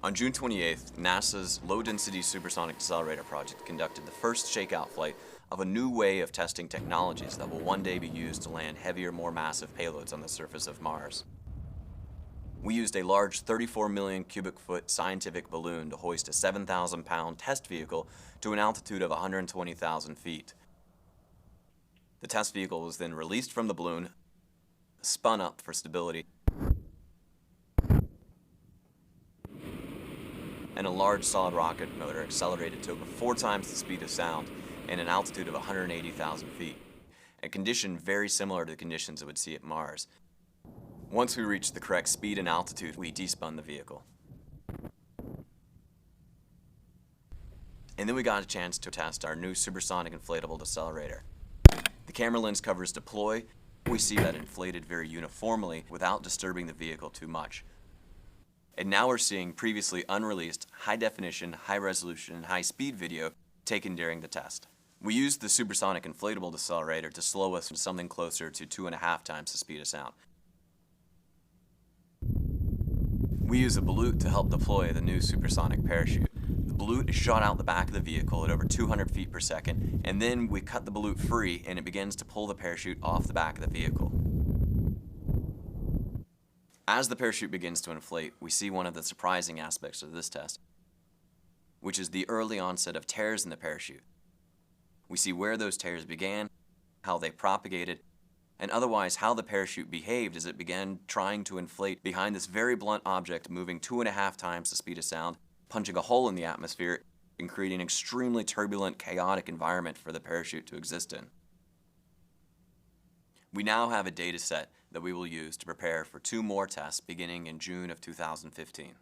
On June 28th, NASA's Low-Density Supersonic Decelerator project conducted the first shakeout flight of a new way of testing technologies that will one day be used to land heavier, more massive payloads on the surface of Mars. We used a large 34 million cubic foot scientific balloon to hoist a 7,000-pound test vehicle to an altitude of 120,000 feet. The test vehicle was then released from the balloon, spun up for stability, and a large solid rocket motor accelerated to over 4 times the speed of sound and an altitude of 180,000 feet, a condition very similar to the conditions it would see at Mars. Once we reached the correct speed and altitude, we despun the vehicle. And then we got a chance to test our new supersonic inflatable decelerator. The camera lens covers deploy. We see that inflated very uniformly without disturbing the vehicle too much. And now we're seeing previously unreleased, high-definition, high-resolution, and high-speed video taken during the test. We used the supersonic inflatable decelerator to slow us to something closer to 2.5 times the speed of sound. We use a balloon to help deploy the new supersonic parachute. The balloon is shot out the back of the vehicle at over 200 feet per second, and then we cut the balloon free and it begins to pull the parachute off the back of the vehicle. As the parachute begins to inflate, we see one of the surprising aspects of this test, which is the early onset of tears in the parachute. We see where those tears began, how they propagated, and otherwise how the parachute behaved as it began trying to inflate behind this very blunt object moving 2.5 times the speed of sound, punching a hole in the atmosphere and creating an extremely turbulent, chaotic environment for the parachute to exist in. We now have a data set that we will use to prepare for 2 more tests beginning in June of 2015.